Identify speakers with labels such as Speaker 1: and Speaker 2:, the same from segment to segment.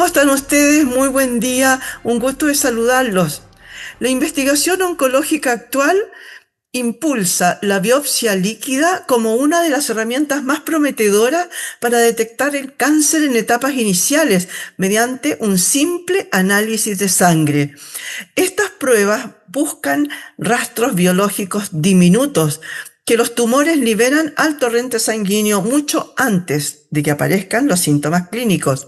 Speaker 1: ¿Cómo están ustedes? Muy buen día, un gusto de saludarlos. La investigación oncológica actual impulsa la biopsia líquida como una de las herramientas más prometedoras para detectar el cáncer en etapas iniciales mediante un simple análisis de sangre. Estas pruebas buscan rastros biológicos diminutos que los tumores liberan al torrente sanguíneo mucho antes de que aparezcan los síntomas clínicos.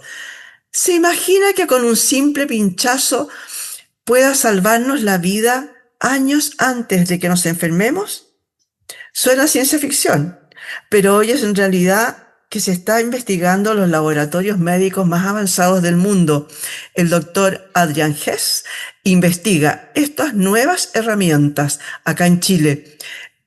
Speaker 1: ¿Se imagina que con un simple pinchazo pueda salvarnos la vida años antes de que nos enfermemos? Suena a ciencia ficción, pero hoy es en realidad que se está investigando en los laboratorios médicos más avanzados del mundo. El doctor Adrián Hess investiga estas nuevas herramientas acá en Chile.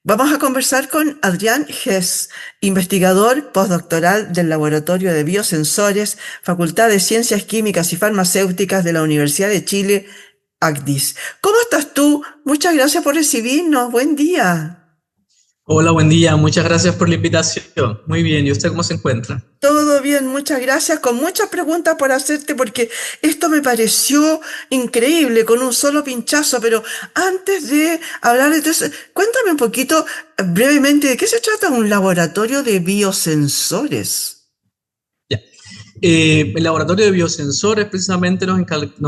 Speaker 1: Vamos a conversar con Adrián Hess, investigador postdoctoral del Laboratorio de Biosensores, Facultad de Ciencias Químicas y Farmacéuticas de la Universidad de Chile, ACDIS. ¿Cómo estás tú? Muchas gracias por recibirnos. Buen día.
Speaker 2: Hola, buen día. Muchas gracias por la invitación. Muy bien. ¿Y usted cómo se encuentra?
Speaker 1: Todo bien, muchas gracias. Con muchas preguntas por hacerte porque esto me pareció increíble con un solo pinchazo. Pero antes de hablar de eso, cuéntame un poquito brevemente de qué se trata un laboratorio de biosensores.
Speaker 2: Ya. El laboratorio de biosensores precisamente nos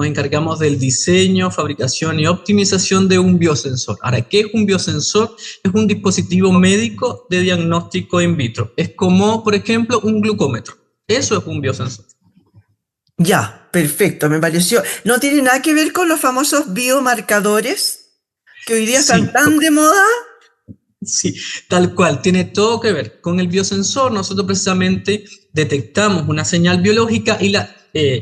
Speaker 2: encargamos del diseño, fabricación y optimización de un biosensor. Ahora, ¿qué es un biosensor? Es un dispositivo médico de diagnóstico in vitro. Es como, por ejemplo, un glucómetro. Eso es un biosensor.
Speaker 1: Ya, perfecto, me pareció. ¿No tiene nada que ver con los famosos biomarcadores que hoy día están
Speaker 2: Sí,
Speaker 1: tan de moda?
Speaker 2: sí, tal cual, tiene todo que ver. Con el biosensor nosotros precisamente detectamos una señal biológica y la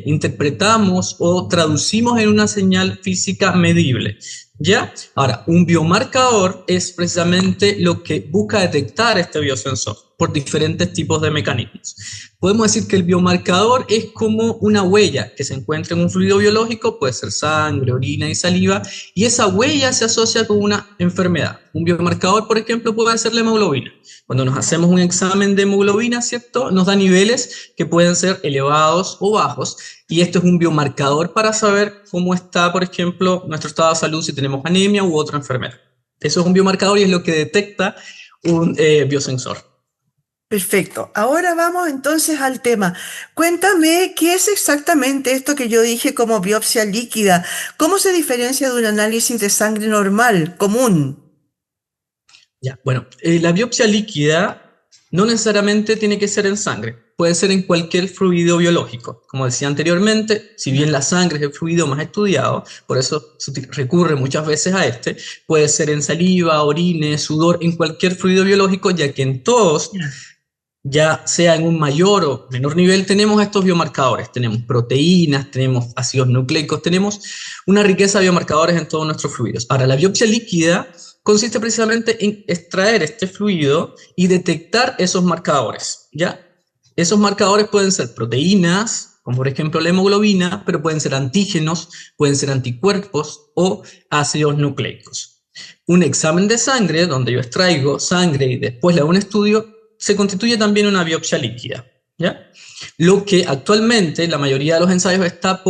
Speaker 2: interpretamos o traducimos en una señal física medible. ¿Ya? Ahora, un biomarcador es precisamente lo que busca detectar este biosensor por diferentes tipos de mecanismos. Podemos decir que el biomarcador es como una huella que se encuentra en un fluido biológico, puede ser sangre, orina y saliva, y esa huella se asocia con una enfermedad. Un biomarcador, por ejemplo, puede ser la hemoglobina. Cuando nos hacemos un examen de hemoglobina, ¿cierto? Nos da niveles que pueden ser elevados o bajos, y esto es un biomarcador para saber cómo está, por ejemplo, nuestro estado de salud, si tenemos anemia u otra enfermedad. Eso es un biomarcador y es lo que detecta un biosensor.
Speaker 1: Perfecto. Ahora vamos entonces al tema. Cuéntame qué es exactamente esto que yo dije como biopsia líquida. ¿Cómo se diferencia de un análisis de sangre normal, común?
Speaker 2: Ya, bueno, la biopsia líquida no necesariamente tiene que ser en sangre, puede ser en cualquier fluido biológico. Como decía anteriormente, si bien la sangre es el fluido más estudiado, por eso se recurre muchas veces a este, puede ser en saliva, orines, sudor, en cualquier fluido biológico, ya que en todos, ya sea en un mayor o menor nivel, tenemos estos biomarcadores, tenemos proteínas, tenemos ácidos nucleicos, tenemos una riqueza de biomarcadores en todos nuestros fluidos. Ahora, la biopsia líquida consiste precisamente en extraer este fluido y detectar esos marcadores, ¿ya? Esos marcadores pueden ser proteínas, como por ejemplo la hemoglobina, pero pueden ser antígenos, pueden ser anticuerpos o ácidos nucleicos. Un examen de sangre, donde yo extraigo sangre y después le hago un estudio, se constituye también una biopsia líquida, ¿ya? Lo que actualmente la mayoría de los ensayos está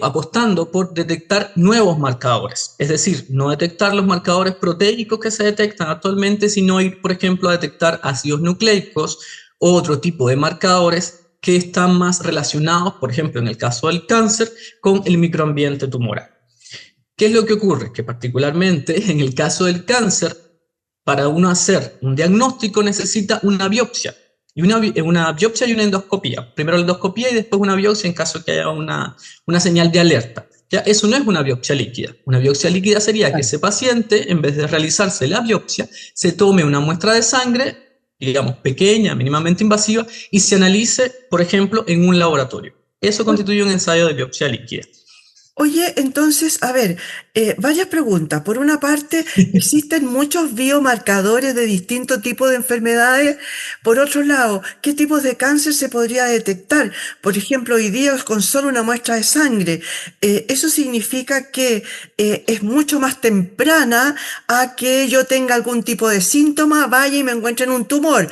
Speaker 2: apostando por detectar nuevos marcadores, es decir, no detectar los marcadores proteicos que se detectan actualmente, sino ir, por ejemplo, a detectar ácidos nucleicos o otro tipo de marcadores que están más relacionados, por ejemplo, en el caso del cáncer, con el microambiente tumoral. ¿Qué es lo que ocurre? Que particularmente en el caso del cáncer, para uno hacer un diagnóstico necesita una biopsia. Y una biopsia y una endoscopía. Primero la endoscopía y después una biopsia en caso que haya una señal de alerta. ¿Ya? Eso no es una biopsia líquida. Una biopsia líquida sería que ese paciente, en vez de realizarse la biopsia, se tome una muestra de sangre, digamos pequeña, mínimamente invasiva, y se analice, por ejemplo, en un laboratorio. Eso constituye un ensayo de biopsia líquida.
Speaker 1: Oye, entonces, a ver, varias preguntas. Por una parte, existen muchos biomarcadores de distintos tipos de enfermedades. Por otro lado, ¿qué tipos de cáncer se podría detectar? Por ejemplo, hoy día con solo una muestra de sangre. Eso significa que es mucho más temprana a que yo tenga algún tipo de síntoma, vaya y me encuentren un tumor.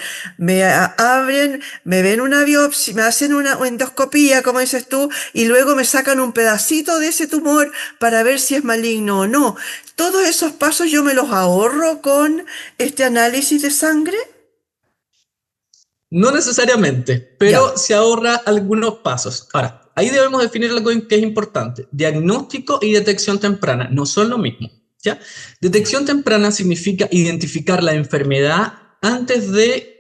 Speaker 1: Abren, me ven una biopsia, me hacen una endoscopía, como dices tú, y luego me sacan un pedacito de ese tumor para ver si es maligno o no. Todos esos pasos yo me los ahorro con este análisis de sangre.
Speaker 2: No necesariamente,
Speaker 1: Ya,
Speaker 2: pero se ahorra algunos pasos. Ahora, ahí debemos definir algo que es importante. Diagnóstico y detección temprana no son lo mismo, ¿ya? Detección temprana significa identificar la enfermedad antes de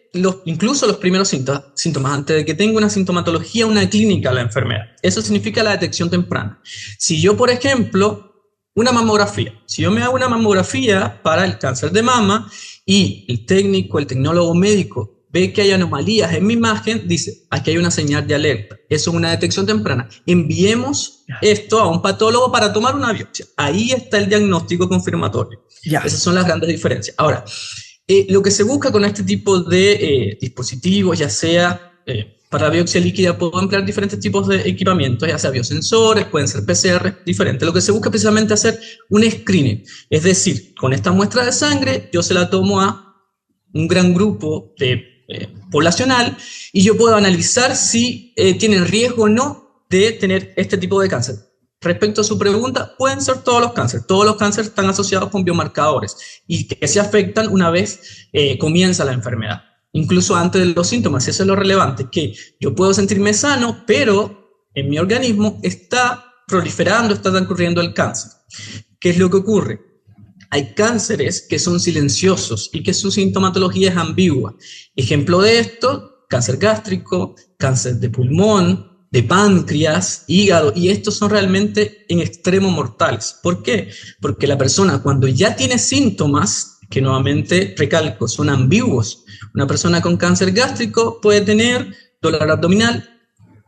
Speaker 2: incluso los primeros síntomas, antes de que tenga una sintomatología, una clínica la enfermedad. Eso significa la detección temprana. Si yo, por ejemplo, una mamografía, si yo me hago una mamografía para el cáncer de mama y el técnico, el tecnólogo médico ve que hay anomalías en mi imagen, dice, aquí hay una señal de alerta. Eso es una detección temprana. Enviemos esto a un patólogo para tomar una biopsia. Ahí está el diagnóstico confirmatorio.
Speaker 1: ya,
Speaker 2: Esas son las grandes diferencias. Ahora, lo que se busca con este tipo de dispositivos, ya sea para biopsia líquida, puedo emplear diferentes tipos de equipamientos, ya sea biosensores, pueden ser PCR, diferentes. Lo que se busca es precisamente hacer un screening. Es decir, con esta muestra de sangre, yo se la tomo a un gran grupo poblacional y yo puedo analizar si tienen riesgo o no de tener este tipo de cáncer. Respecto a su pregunta, pueden ser todos los cánceres. Todos los cánceres están asociados con biomarcadores y que se afectan una vez comienza la enfermedad, incluso antes de los síntomas. Eso es lo relevante, que yo puedo sentirme sano, pero en mi organismo está proliferando, está transcurriendo el cáncer. ¿Qué es lo que ocurre? Hay cánceres que son silenciosos y que su sintomatología es ambigua. Ejemplo de esto, cáncer gástrico, cáncer de pulmón, de páncreas, hígado, y estos son realmente en extremo mortales. ¿Por qué? Porque la persona cuando ya tiene síntomas, que nuevamente recalco, son ambiguos. Una persona con cáncer gástrico puede tener dolor abdominal,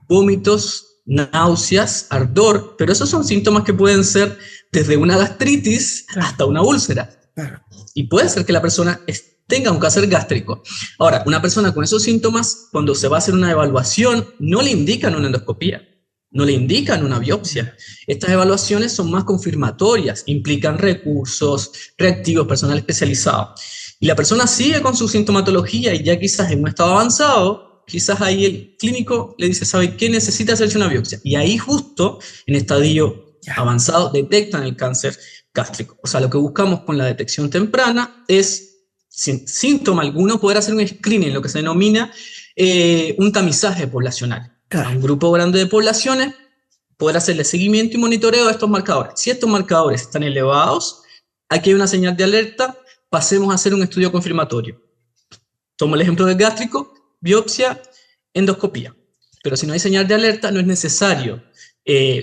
Speaker 2: vómitos, náuseas, ardor, pero esos son síntomas que pueden ser desde una gastritis
Speaker 1: claro,
Speaker 2: hasta una úlcera.
Speaker 1: claro.
Speaker 2: Y puede ser que la persona tenga un cáncer gástrico. Ahora, una persona con esos síntomas, cuando se va a hacer una evaluación, no le indican una endoscopía, no le indican una biopsia. Estas evaluaciones son más confirmatorias, implican recursos, reactivos, personal especializado. Y la persona sigue con su sintomatología y ya quizás en un estado avanzado, quizás ahí el clínico le dice, ¿sabe qué? Necesita hacerse una biopsia. Y ahí justo, en estadio
Speaker 1: Ya.
Speaker 2: avanzado, detectan el cáncer gástrico. O sea, lo que buscamos con la detección temprana es, sin síntoma alguno, poder hacer un screening, lo que se denomina un tamizaje poblacional. A
Speaker 1: Claro.
Speaker 2: un grupo grande de poblaciones, poder hacerle seguimiento y monitoreo de estos marcadores. Si estos marcadores están elevados, aquí hay una señal de alerta, pasemos a hacer un estudio confirmatorio. Tomo el ejemplo del gástrico, biopsia, endoscopía. Pero si no hay señal de alerta, no es necesario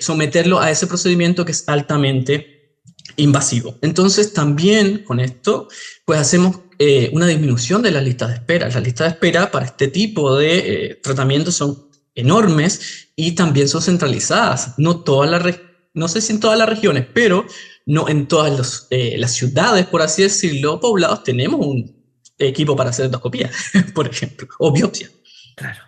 Speaker 2: someterlo a ese procedimiento que es altamente invasivo. Entonces, también con esto, pues hacemos una disminución de las listas de espera. Las listas de espera para este tipo de tratamientos son enormes y también son centralizadas. No sé si en todas las regiones, pero no en todas las ciudades, por así decirlo, poblados, tenemos un equipo para hacer endoscopía, por ejemplo, o biopsia.
Speaker 1: Claro.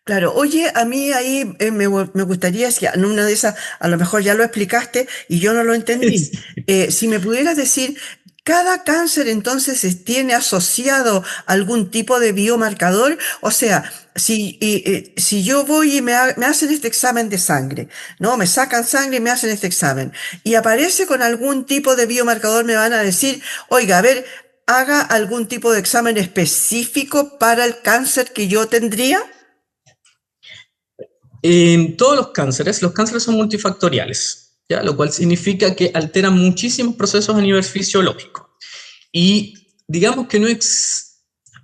Speaker 1: Claro, oye, a mí ahí me gustaría, si en una de esas, a lo mejor ya lo explicaste y yo no lo entendí, si me pudieras decir, ¿cada cáncer entonces tiene asociado algún tipo de biomarcador? O sea, si yo voy y me hacen este examen de sangre, ¿no? Me sacan sangre y me hacen este examen y aparece con algún tipo de biomarcador, me van a decir, oiga, a ver, haga algún tipo de examen específico para el cáncer que yo tendría.
Speaker 2: En todos los cánceres son multifactoriales, ¿ya? Lo cual significa que alteran muchísimos procesos a nivel fisiológico. Y digamos que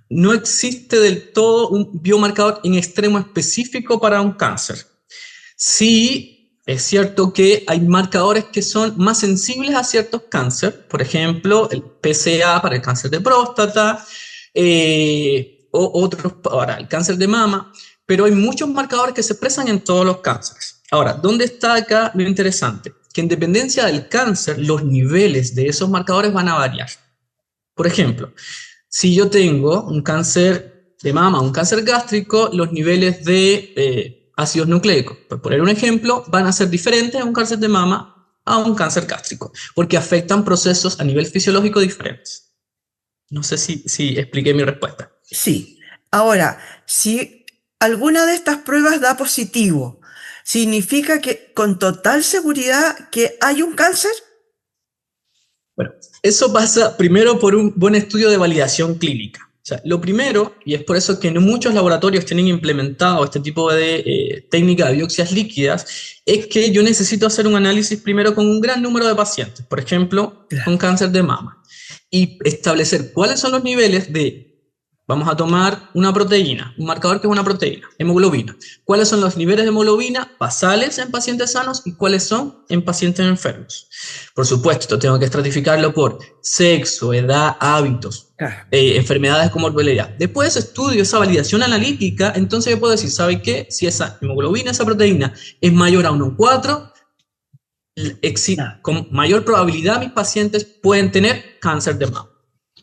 Speaker 2: no existe del todo un biomarcador en extremo específico para un cáncer. Sí, es cierto que hay marcadores que son más sensibles a ciertos cánceres, por ejemplo, el PSA para el cáncer de próstata, o otros para el cáncer de mama, pero hay muchos marcadores que se expresan en todos los cánceres. Ahora, ¿dónde está acá lo interesante? Que en dependencia del cáncer, los niveles de esos marcadores van a variar. Por ejemplo, si yo tengo un cáncer de mama, un cáncer gástrico, los niveles de ácidos nucleicos, por poner un ejemplo, van a ser diferentes a un cáncer de mama a un cáncer gástrico, porque afectan procesos a nivel fisiológico diferentes. No sé si expliqué mi respuesta.
Speaker 1: Sí. Ahora, si alguna de estas pruebas da positivo, ¿significa que con total seguridad que hay un cáncer?
Speaker 2: Bueno, eso pasa primero por un buen estudio de validación clínica. O sea, lo primero, y es por eso que no muchos laboratorios tienen implementado este tipo de técnica de biopsias líquidas, es que yo necesito hacer un análisis primero con un gran número de pacientes, por ejemplo, con cáncer de mama, y establecer cuáles son los niveles de, vamos a tomar una proteína, un marcador que es una proteína, hemoglobina. ¿Cuáles son los niveles de hemoglobina basales en pacientes sanos y cuáles son en pacientes enfermos? Por supuesto, esto tengo que estratificarlo por sexo, edad, hábitos, enfermedades como morbilidad. Después de ese estudio, esa validación analítica, entonces yo puedo decir, ¿sabe qué? Si esa hemoglobina, esa proteína es mayor a 1,4, con mayor probabilidad mis pacientes pueden tener cáncer de mama.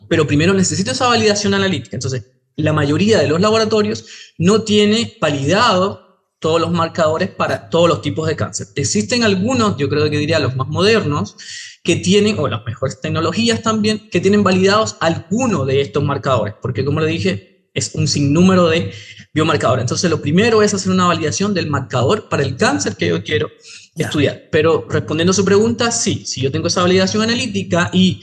Speaker 2: Pero primero necesito esa validación analítica. Entonces, la mayoría de los laboratorios no tiene validado todos los marcadores para todos los tipos de cáncer. Existen algunos, yo creo que diría los más modernos, que tienen, o las mejores tecnologías también, que tienen validados algunos de estos marcadores, porque como le dije, es un sinnúmero de biomarcadores. Entonces, lo primero es hacer una validación del marcador para el cáncer que yo quiero estudiar. Pero respondiendo a su pregunta, sí, si yo tengo esa validación analítica y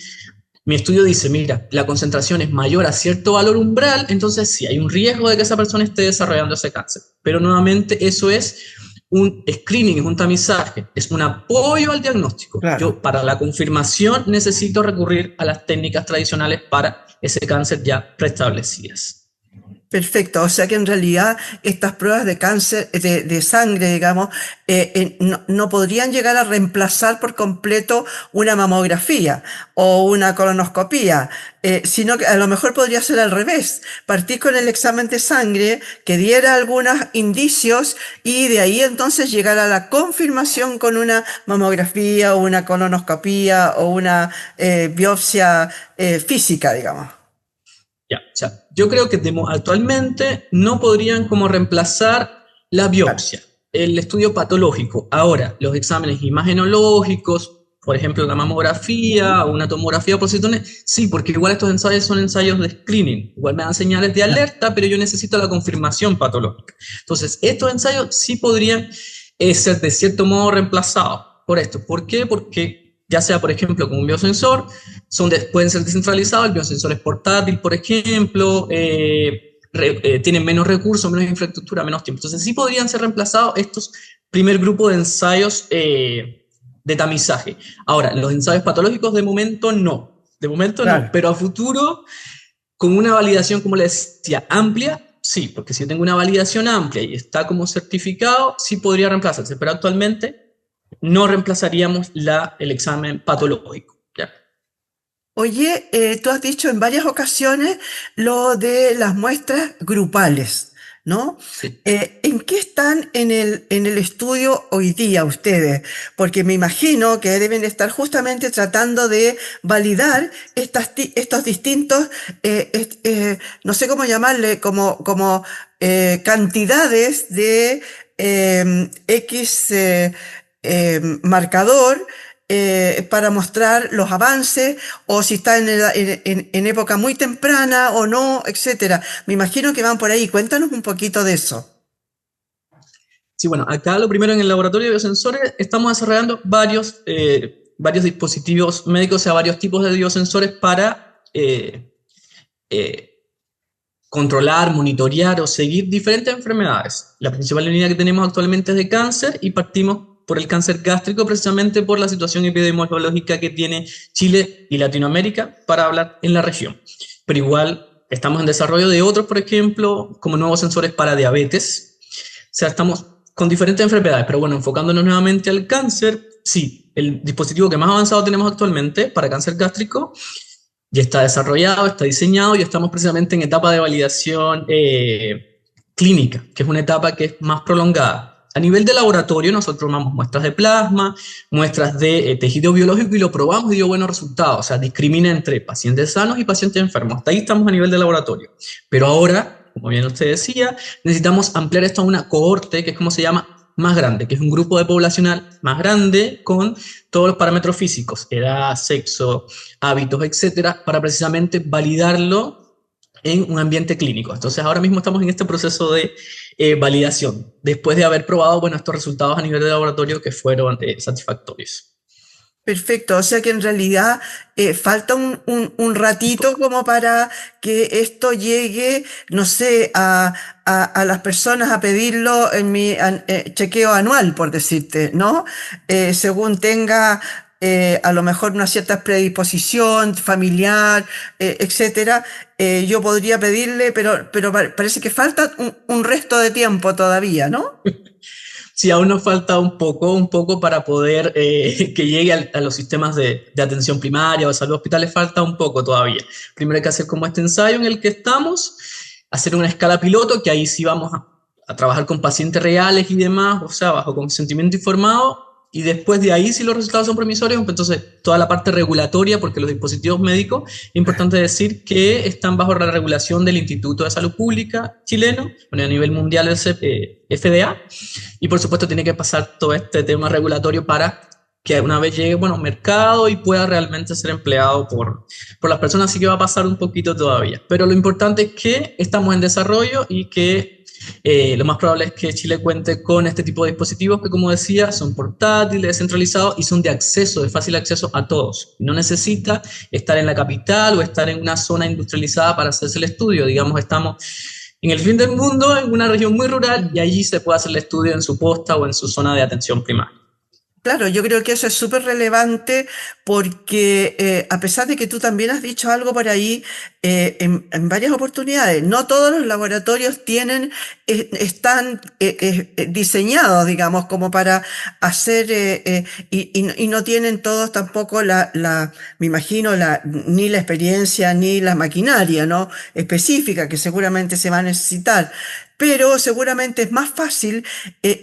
Speaker 2: mi estudio dice, mira, la concentración es mayor a cierto valor umbral, entonces sí, hay un riesgo de que esa persona esté desarrollando ese cáncer. Pero nuevamente eso es un screening, es un tamizaje, es un apoyo al diagnóstico.
Speaker 1: Claro.
Speaker 2: Yo para la confirmación necesito recurrir a las técnicas tradicionales para ese cáncer ya preestablecidas.
Speaker 1: Perfecto, o sea que en realidad estas pruebas de cáncer, de sangre, digamos, no podrían llegar a reemplazar por completo una mamografía o una colonoscopía, sino que a lo mejor podría ser al revés, partir con el examen de sangre que diera algunos indicios y de ahí entonces llegar a la confirmación con una mamografía o una colonoscopía o una biopsia física, digamos.
Speaker 2: Ya, o sea, yo creo que actualmente no podrían como reemplazar la biopsia, el estudio patológico. Ahora, los exámenes imagenológicos, por ejemplo, la mamografía o una tomografía por citones, sí, porque igual estos ensayos son ensayos de screening, igual me dan señales de alerta, pero yo necesito la confirmación patológica. Entonces, estos ensayos sí podrían ser de cierto modo reemplazados por esto. ¿Por qué? Porque ya sea, por ejemplo, con un biosensor, pueden ser descentralizados, el biosensor es portátil, por ejemplo, tienen menos recursos, menos infraestructura, menos tiempo. Entonces sí podrían ser reemplazados estos primer grupo de ensayos de tamizaje. Ahora, los ensayos patológicos de momento no,
Speaker 1: Claro.
Speaker 2: no, pero a futuro, con una validación, como les decía, amplia, sí, porque si yo tengo una validación amplia y está como certificado, sí podría reemplazarse, pero actualmente no reemplazaríamos el examen patológico. ¿Ya?
Speaker 1: Oye, tú has dicho en varias ocasiones lo de las muestras grupales, ¿no?
Speaker 2: Sí.
Speaker 1: ¿En qué están en el estudio hoy día ustedes? Porque me imagino que deben estar justamente tratando de validar estos distintos, no sé cómo llamarle, como cantidades de X marcador para mostrar los avances o si está en época muy temprana o no, etcétera. Me imagino que van por ahí. Cuéntanos un poquito de eso.
Speaker 2: Sí, bueno, acá lo primero en el laboratorio de biosensores estamos desarrollando varios dispositivos médicos, o sea, varios tipos de biosensores para controlar, monitorear o seguir diferentes enfermedades. La principal línea que tenemos actualmente es de cáncer y partimos por el cáncer gástrico precisamente por la situación epidemiológica que tiene Chile y Latinoamérica para hablar en la región. Pero igual estamos en desarrollo de otros, por ejemplo, como nuevos sensores para diabetes. O sea, estamos con diferentes enfermedades, pero bueno, enfocándonos nuevamente al cáncer, sí, el dispositivo que más avanzado tenemos actualmente para cáncer gástrico ya está desarrollado, está diseñado y estamos precisamente en etapa de validación clínica, que es una etapa que es más prolongada. A nivel de laboratorio, nosotros tomamos muestras de plasma, muestras de tejido biológico y lo probamos y dio buenos resultados. O sea, discrimina entre pacientes sanos y pacientes enfermos. Hasta ahí estamos a nivel de laboratorio. Pero ahora, como bien usted decía, necesitamos ampliar esto a una cohorte, que es como se llama, más grande, que es un grupo de poblacional más grande con todos los parámetros físicos, edad, sexo, hábitos, etcétera, para precisamente validarlo en un ambiente clínico. Entonces ahora mismo estamos en este proceso de validación, después de haber probado, bueno, estos resultados a nivel de laboratorio que fueron satisfactorios.
Speaker 1: Perfecto, o sea que en realidad falta un ratito como para que esto llegue, no sé, a las personas a pedirlo en mi chequeo anual, por decirte, ¿no? Según tenga a lo mejor una cierta predisposición familiar, etcétera, yo podría pedirle, pero parece que falta un resto de tiempo todavía, ¿no?
Speaker 2: Sí, aún nos falta un poco para poder que llegue a los sistemas de atención primaria o de salud hospitales, falta un poco todavía. Primero hay que hacer como este ensayo en el que estamos, hacer una escala piloto, que ahí sí vamos a trabajar con pacientes reales y demás, o sea, bajo consentimiento informado, y después de ahí, si los resultados son promisorios, pues entonces toda la parte regulatoria, porque los dispositivos médicos, es importante decir que están bajo la regulación del Instituto de Salud Pública chileno, bueno, a nivel mundial es FDA, y por supuesto tiene que pasar todo este tema regulatorio para que una vez llegue, bueno, mercado y pueda realmente ser empleado por las personas, así que va a pasar un poquito todavía. Pero lo importante es que estamos en desarrollo y que lo más probable es que Chile cuente con este tipo de dispositivos que, como decía, son portátiles, descentralizados y son de acceso, de fácil acceso a todos. No necesita estar en la capital o estar en una zona industrializada para hacerse el estudio. Digamos, estamos en el fin del mundo, en una región muy rural, y allí se puede hacer el estudio en su posta o en su zona de atención primaria.
Speaker 1: Claro, yo creo que eso es súper relevante porque a pesar de que tú también has dicho algo por ahí en varias oportunidades, no todos los laboratorios tienen, están diseñados, digamos, como para hacer, y no tienen todos tampoco me imagino, ni la experiencia ni la maquinaria, ¿no? Específica que seguramente se va a necesitar. Pero seguramente es más fácil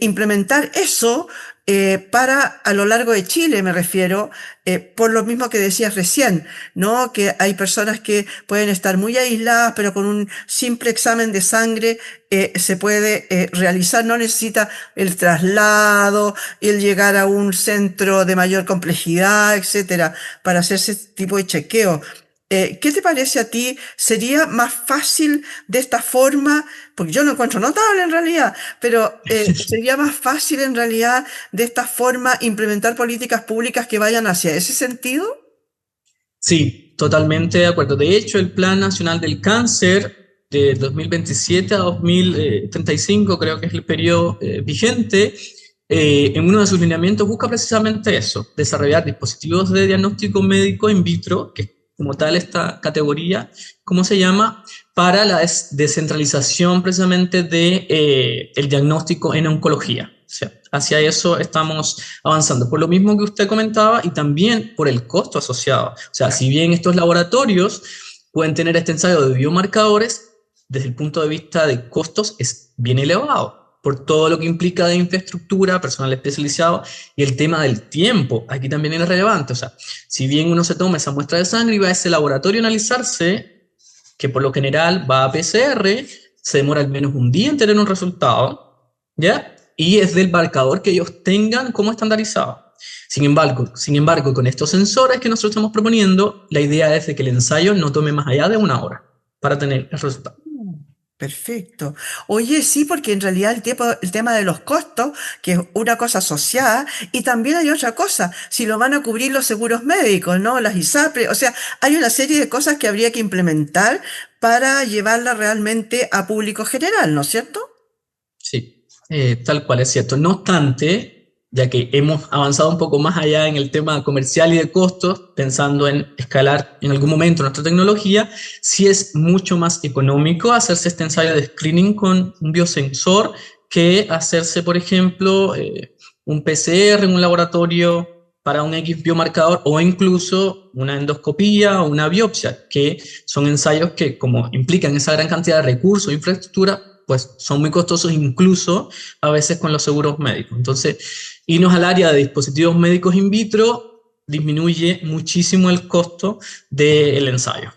Speaker 1: implementar eso para a lo largo de Chile, me refiero, por lo mismo que decías recién, ¿no? Que hay personas que pueden estar muy aisladas, pero con un simple examen de sangre se puede realizar, no necesita el traslado, el llegar a un centro de mayor complejidad, etcétera, para hacer ese tipo de chequeo. ¿Qué te parece a ti? ¿Sería más fácil de esta forma? Porque yo lo encuentro notable en realidad, pero sería más fácil en realidad de esta forma implementar políticas públicas que vayan hacia ese sentido.
Speaker 2: Sí, totalmente de acuerdo. De hecho, el Plan Nacional del Cáncer de 2027 a 2035, creo que es el periodo vigente, en uno de sus lineamientos busca precisamente eso, desarrollar dispositivos de diagnóstico médico in vitro, que es como tal esta categoría, ¿cómo se llama? Para la descentralización precisamente de el diagnóstico en oncología. O sea, hacia eso estamos avanzando. Por lo mismo que usted comentaba y también por el costo asociado. O sea, si bien estos laboratorios pueden tener este ensayo de biomarcadores, desde el punto de vista de costos es bien elevado por todo lo que implica de infraestructura, personal especializado y el tema del tiempo. Aquí también es relevante. O sea, si bien uno se toma esa muestra de sangre y va a ese laboratorio a analizarse, que por lo general va a PCR, se demora al menos un día en tener un resultado, ¿ya? Y es del marcador que ellos tengan como estandarizado. Sin embargo, con estos sensores que nosotros estamos proponiendo, la idea es de que el ensayo no tome más allá de una hora para tener el resultado.
Speaker 1: Perfecto. Oye, sí, porque en realidad el tema de los costos, que es una cosa asociada, y también hay otra cosa, si lo van a cubrir los seguros médicos, ¿no? Las ISAPRE, o sea, hay una serie de cosas que habría que implementar para llevarla realmente a público general, ¿no es cierto?
Speaker 2: Sí, tal cual es cierto. No obstante, ya que hemos avanzado un poco más allá en el tema comercial y de costos, pensando en escalar en algún momento nuestra tecnología, sí es mucho más económico hacerse este ensayo de screening con un biosensor que hacerse, por ejemplo, un PCR en un laboratorio para un X biomarcador o incluso una endoscopía o una biopsia, que son ensayos que, como implican esa gran cantidad de recursos e infraestructura, pues son muy costosos incluso a veces con los seguros médicos. Entonces, irnos al área de dispositivos médicos in vitro disminuye muchísimo el costo del ensayo.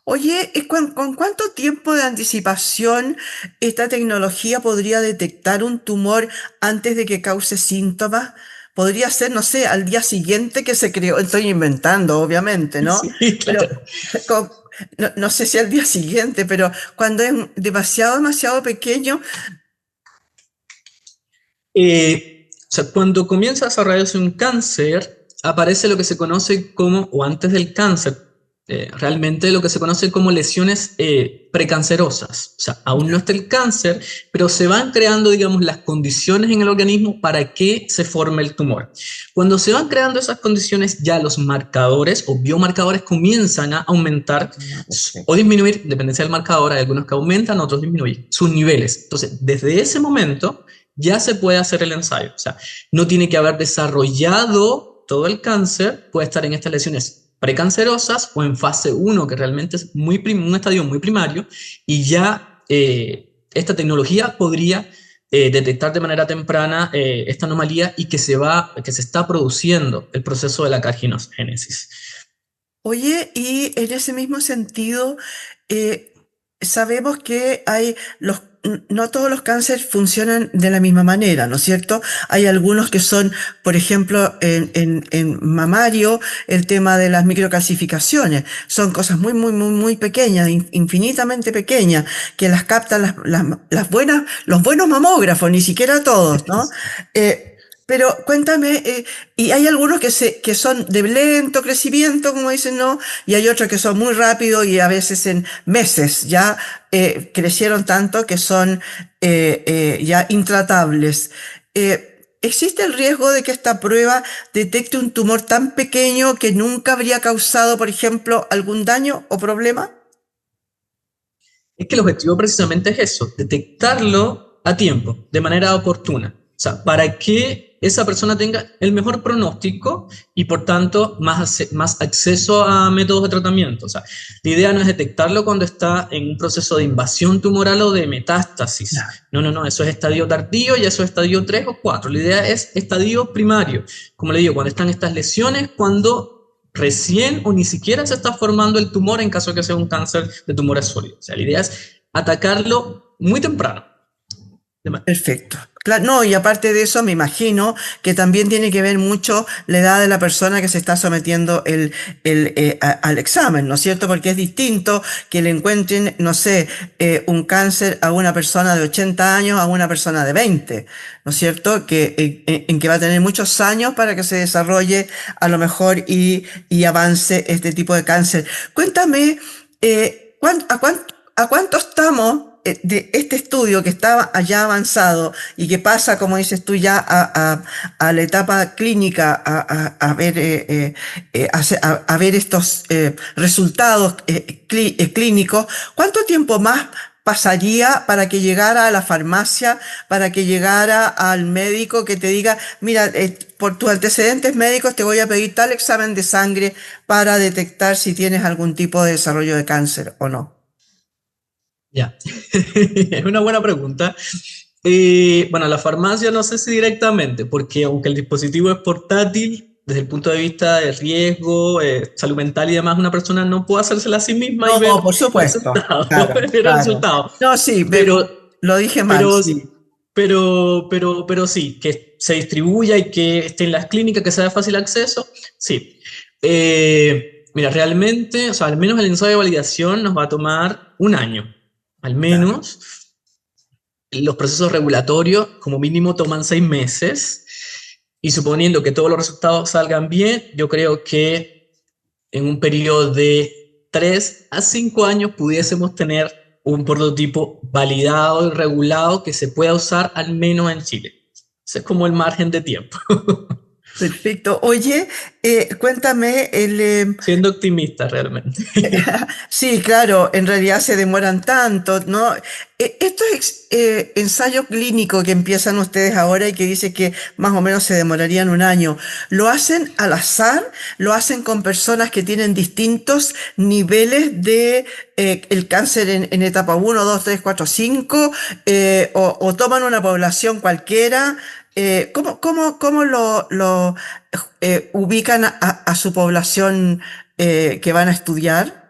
Speaker 1: Oye, ¿con cuánto tiempo de anticipación esta tecnología podría detectar un tumor antes de que cause síntomas? Podría ser, no sé, al día siguiente que se creó, estoy inventando, obviamente, ¿no?
Speaker 2: Sí,
Speaker 1: Pero
Speaker 2: claro.
Speaker 1: con- no sé si al día siguiente, pero cuando es demasiado, demasiado pequeño,
Speaker 2: O sea, cuando comienza a desarrollarse un cáncer, aparece lo que se conoce como, o antes del cáncer, realmente lo que se conoce como lesiones precancerosas. O sea, aún no está el cáncer, pero se van creando, digamos, las condiciones en el organismo para que se forme el tumor. Cuando se van creando esas condiciones, ya los marcadores o biomarcadores comienzan a aumentar
Speaker 1: ah,
Speaker 2: o
Speaker 1: perfecto.
Speaker 2: disminuir, dependencia del marcador, hay algunos que aumentan, otros disminuyen, sus niveles. Entonces, desde ese momento ya se puede hacer el ensayo. O sea, no tiene que haber desarrollado todo el cáncer, puede estar en estas lesiones precancerosas o en fase uno que realmente es un estadio muy primario, y ya esta tecnología podría detectar de manera temprana esta anomalía y que se está produciendo el proceso de la carcinogénesis.
Speaker 1: Oye, y en ese mismo sentido, eh, sabemos que no todos los cánceres funcionan de la misma manera, ¿no es cierto? Hay algunos que son, por ejemplo, en mamario, el tema de las microcalcificaciones. Son cosas muy, muy, muy, muy pequeñas, infinitamente pequeñas, que las captan los buenos mamógrafos, ni siquiera todos, ¿no? Eh, pero cuéntame, y hay algunos que son de lento crecimiento, como dicen, ¿no? Y hay otros que son muy rápidos y a veces en meses ya crecieron tanto que son ya intratables. ¿Existe el riesgo de que esta prueba detecte un tumor tan pequeño que nunca habría causado, por ejemplo, algún daño o problema?
Speaker 2: Es que el objetivo precisamente es eso, detectarlo a tiempo, de manera oportuna. O sea, para que esa persona tenga el mejor pronóstico y por tanto más acceso a métodos de tratamiento. O sea, la idea no es detectarlo cuando está en un proceso de invasión tumoral o de metástasis. No, no, no, eso es estadio tardío y eso es estadio 3 o 4. La idea es estadio primario. Como le digo, cuando están estas lesiones, cuando recién o ni siquiera se está formando el tumor en caso de que sea un cáncer de tumores sólidos. O sea, la idea es atacarlo muy temprano.
Speaker 1: Perfecto. Claro, no, y aparte de eso, me imagino que también tiene que ver mucho la edad de la persona que se está sometiendo al examen, ¿no es cierto? Porque es distinto que le encuentren, no sé, un cáncer a una persona de 80 años a una persona de 20, ¿no es cierto? En que va a tener muchos años para que se desarrolle a lo mejor y avance este tipo de cáncer. Cuéntame, ¿a cuánto estamos de este estudio que estaba allá avanzado y que pasa, como dices tú, ya a la etapa clínica, a ver, a ver estos resultados clínicos? ¿Cuánto tiempo más pasaría para que llegara a la farmacia, para que llegara al médico que te diga, mira, por tus antecedentes médicos te voy a pedir tal examen de sangre para detectar si tienes algún tipo de desarrollo de cáncer o no?
Speaker 2: Ya, es una buena pregunta. Bueno, la farmacia no sé si directamente, porque aunque el dispositivo es portátil, desde el punto de vista de riesgo, salud mental y demás, una persona no puede hacérsela a sí misma y
Speaker 1: No,
Speaker 2: ver
Speaker 1: por
Speaker 2: el
Speaker 1: supuesto,
Speaker 2: resultado,
Speaker 1: claro,
Speaker 2: ver el
Speaker 1: claro.
Speaker 2: resultado.
Speaker 1: No, sí,
Speaker 2: Pero,
Speaker 1: lo dije mal,
Speaker 2: pero,
Speaker 1: sí.
Speaker 2: pero sí, que se distribuya y que esté en las clínicas, que sea de fácil acceso, sí. Mira, realmente, o sea, al menos el ensayo de validación nos va a tomar un año, al
Speaker 1: Ya.
Speaker 2: menos. Los procesos regulatorios como mínimo toman 6 meses y suponiendo que todos los resultados salgan bien, yo creo que en un periodo de 3 a 5 años pudiésemos tener un prototipo validado y regulado que se pueda usar al menos en Chile. Ese es como el margen de tiempo.
Speaker 1: Perfecto. Oye, cuéntame,
Speaker 2: Siendo optimista realmente.
Speaker 1: sí, claro, en realidad se demoran tanto, ¿no? Estos ensayos clínicos que empiezan ustedes ahora y que dice que más o menos se demorarían un año, ¿lo hacen al azar? ¿Lo hacen con personas que tienen distintos niveles de el cáncer en etapa uno, 2, 3, 4, 5? ¿O toman una población cualquiera? ¿Cómo lo ubican a su población que van a estudiar?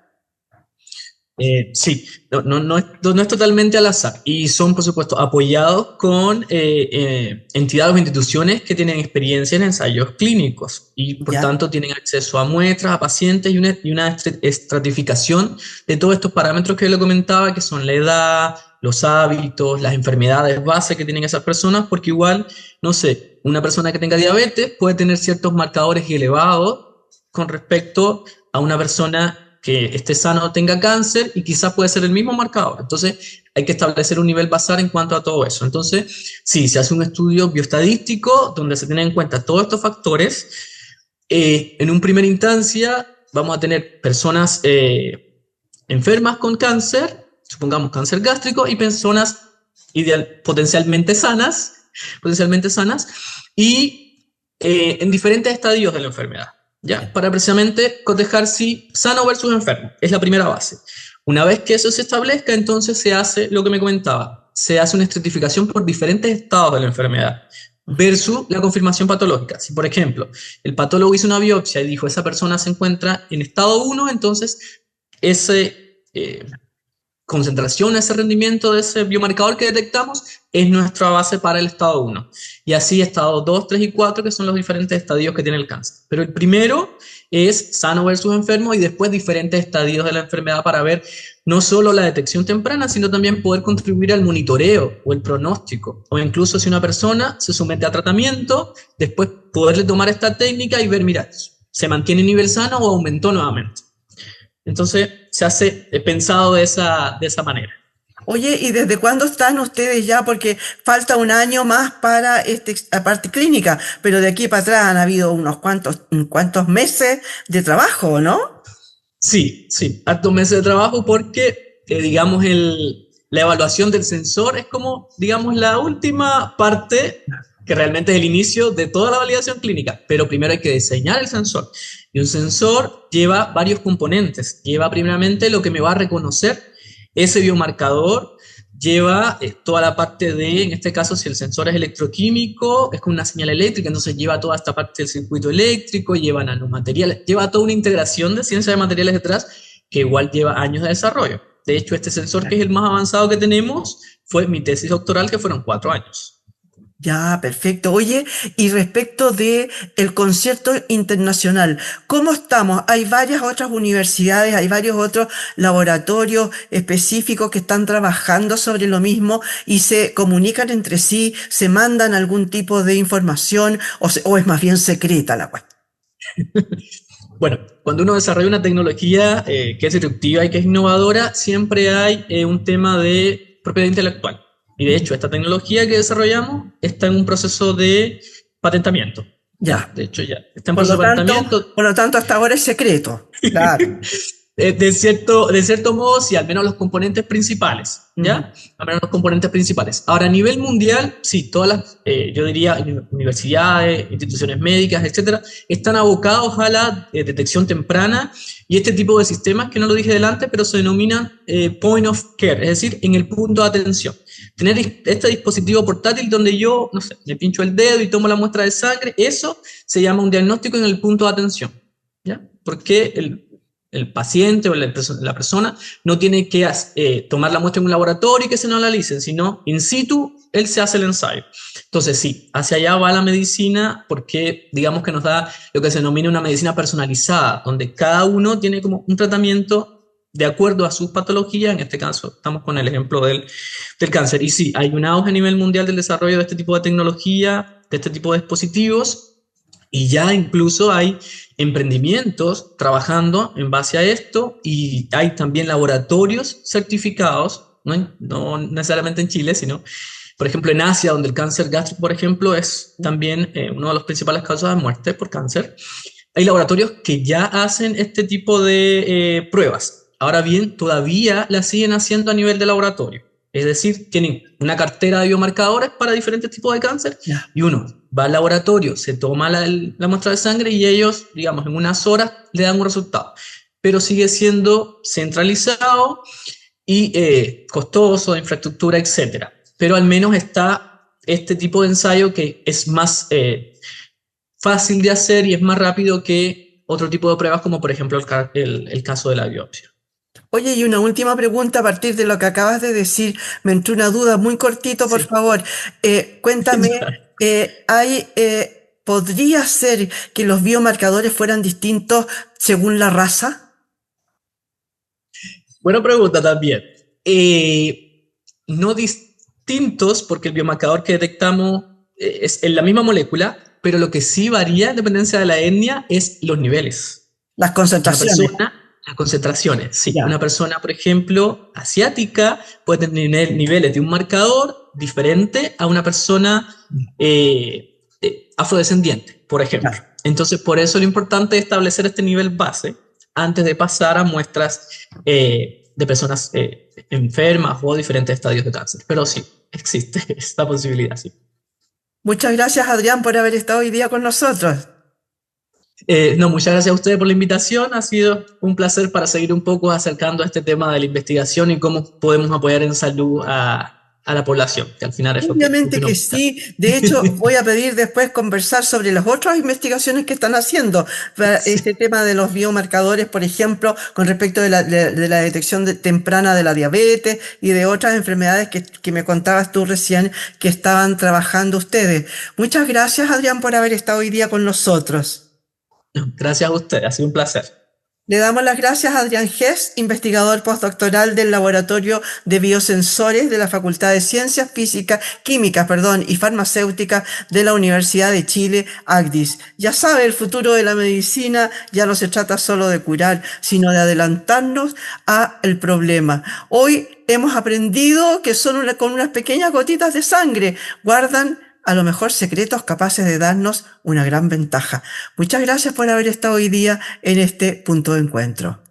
Speaker 2: Sí, no es totalmente al azar y son, por supuesto, apoyados con entidades o instituciones que tienen experiencia en ensayos clínicos y, por
Speaker 1: Ya,
Speaker 2: tanto, tienen acceso a muestras, a pacientes y una estratificación de todos estos parámetros que le comentaba, que son la edad, los hábitos, las enfermedades base que tienen esas personas, porque igual, no sé, una persona que tenga diabetes puede tener ciertos marcadores elevados con respecto a una persona que esté sano o tenga cáncer y quizás puede ser el mismo marcador. Entonces hay que establecer un nivel basal en cuanto a todo eso. Entonces, sí, se hace un estudio bioestadístico donde se tienen en cuenta todos estos factores. En un primera instancia vamos a tener personas enfermas con cáncer, supongamos cáncer gástrico, y personas potencialmente sanas, y en diferentes estadios de la enfermedad. ¿Ya?
Speaker 1: ya.
Speaker 2: Para precisamente cotejar si sano versus enfermo. Es la primera base. Una vez que eso se establezca, entonces se hace lo que me comentaba. Se hace una estratificación por diferentes estados de la enfermedad versus la confirmación patológica. Si, por ejemplo, el patólogo hizo una biopsia y dijo esa persona se encuentra en estado 1, entonces ese concentración, ese rendimiento de ese biomarcador que detectamos es nuestra base para el estado 1. Y así estado 2, 3 y 4, que son los diferentes estadios que tiene el cáncer. Pero el primero es sano versus enfermo y después diferentes estadios de la enfermedad para ver no solo la detección temprana, sino también poder contribuir al monitoreo o el pronóstico. O incluso si una persona se somete a tratamiento, después poderle tomar esta técnica y ver, mira, se mantiene en nivel sano o aumentó nuevamente. Entonces se hace pensado de esa manera.
Speaker 1: Oye, ¿y desde cuándo están ustedes ya? Porque falta un año más para la parte clínica, pero de aquí para atrás han habido cuantos meses de trabajo, ¿no?
Speaker 2: Sí, sí, hartos meses de trabajo porque, digamos, la evaluación del sensor es como, digamos, la última parte que realmente es el inicio de toda la validación clínica, pero primero hay que diseñar el sensor. Y un sensor lleva varios componentes. Lleva primeramente lo que me va a reconocer ese biomarcador, lleva toda la parte de, en este caso, si el sensor es electroquímico, es con una señal eléctrica, entonces lleva toda esta parte del circuito eléctrico, lleva nanomateriales, lleva toda una integración de ciencia de materiales detrás que igual lleva años de desarrollo. De hecho, este sensor, que es el más avanzado que tenemos, fue mi tesis doctoral, que fueron 4 años.
Speaker 1: Ya, perfecto. Oye, y respecto de el concierto internacional, ¿cómo estamos? Hay varias otras universidades, hay varios otros laboratorios específicos que están trabajando sobre lo mismo y se comunican entre sí, se mandan algún tipo de información o es más bien secreta la cuestión.
Speaker 2: Bueno, cuando uno desarrolla una tecnología que es disruptiva y que es innovadora, siempre hay un tema de propiedad intelectual. Y de hecho, esta tecnología que desarrollamos está en un proceso de patentamiento. Ya,
Speaker 1: Ya.
Speaker 2: de hecho, ya está en proceso de patentamiento.
Speaker 1: Por lo tanto, hasta ahora es secreto. Claro.
Speaker 2: De cierto modo, sí, al menos los componentes principales,
Speaker 1: Ujú.
Speaker 2: ¿ya? Al menos los componentes principales. Ahora, a nivel mundial, sí, todas las, yo diría, universidades, instituciones médicas, etcétera, están abocados a la detección temprana y este tipo de sistemas, que no lo dije delante, pero se denominan point of care, es decir, en el punto de atención. Tener este dispositivo portátil donde yo, no sé, me pincho el dedo y tomo la muestra de sangre, eso se llama un diagnóstico en el punto de atención, ¿ya? Porque el paciente o la persona no tiene que tomar la muestra en un laboratorio y que se no analicen, sino in situ él se hace el ensayo. Entonces sí, hacia allá va la medicina porque digamos que nos da lo que se denomina una medicina personalizada, donde cada uno tiene como un tratamiento de acuerdo a sus patologías. En este caso estamos con el ejemplo del cáncer. Y sí, hay un auge a nivel mundial del desarrollo de este tipo de tecnología, de este tipo de dispositivos, y ya incluso hay emprendimientos trabajando en base a esto y hay también laboratorios certificados, no necesariamente en Chile, sino Por ejemplo, en Asia, donde el cáncer gástrico, por ejemplo, es también una de las principales causas de muerte por cáncer, hay laboratorios que ya hacen este tipo de pruebas. Ahora bien, todavía las siguen haciendo a nivel de laboratorio. Es decir, tienen una cartera de biomarcadores para diferentes tipos de cáncer
Speaker 1: Ya.
Speaker 2: y uno va al laboratorio, se toma la muestra de sangre y ellos, digamos, en unas horas le dan un resultado. Pero sigue siendo centralizado y costoso, de infraestructura, etcétera. Pero al menos está este tipo de ensayo que es más fácil de hacer y es más rápido que otro tipo de pruebas, como por ejemplo el caso de la biopsia.
Speaker 1: Oye, y una última pregunta a partir de lo que acabas de decir. Me entró una duda muy cortito, por
Speaker 2: Sí.
Speaker 1: favor. Cuéntame, ¿podría ser que los biomarcadores fueran distintos según la raza?
Speaker 2: Buena pregunta también. No distintos, porque el biomarcador que detectamos es en la misma molécula, pero lo que sí varía en dependencia de la etnia es los niveles.
Speaker 1: Las
Speaker 2: Una
Speaker 1: concentraciones.
Speaker 2: persona, las concentraciones, sí. Una
Speaker 1: Ya,
Speaker 2: persona, por ejemplo, asiática puede tener niveles de un marcador diferente a una persona afrodescendiente, por ejemplo.
Speaker 1: ya.
Speaker 2: Entonces, por eso lo importante es establecer este nivel base antes de pasar a muestras de personas enfermas o diferentes estadios de cáncer. Pero sí, existe esta posibilidad, sí.
Speaker 1: Muchas gracias, Adrián, por haber estado hoy día con nosotros.
Speaker 2: No, muchas gracias a ustedes por la invitación. Ha sido un placer para seguir un poco acercando a este tema de la investigación y cómo podemos apoyar en salud a la población, que al final es lo
Speaker 1: Obviamente
Speaker 2: que nos
Speaker 1: que
Speaker 2: busca.
Speaker 1: sí. De hecho, voy a pedir después conversar sobre las otras investigaciones que están haciendo para
Speaker 2: Sí.
Speaker 1: este tema de los biomarcadores, por ejemplo, con respecto de la detección temprana de la diabetes y de otras enfermedades que me contabas tú recién que estaban trabajando ustedes. Muchas gracias, Adrián, por haber estado hoy día con nosotros.
Speaker 2: No, gracias a ustedes, ha sido un placer.
Speaker 1: Le damos las gracias a Adrián Hess, investigador postdoctoral del Laboratorio de Biosensores de la Facultad de Ciencias Físicas, Químicas, y Farmacéuticas de la Universidad de Chile, ACDIS. Ya sabe, el futuro de la medicina ya no se trata solo de curar, sino de adelantarnos a el problema. Hoy hemos aprendido que con unas pequeñas gotitas de sangre guardan a lo mejor secretos capaces de darnos una gran ventaja. Muchas gracias por haber estado hoy día en este punto de encuentro.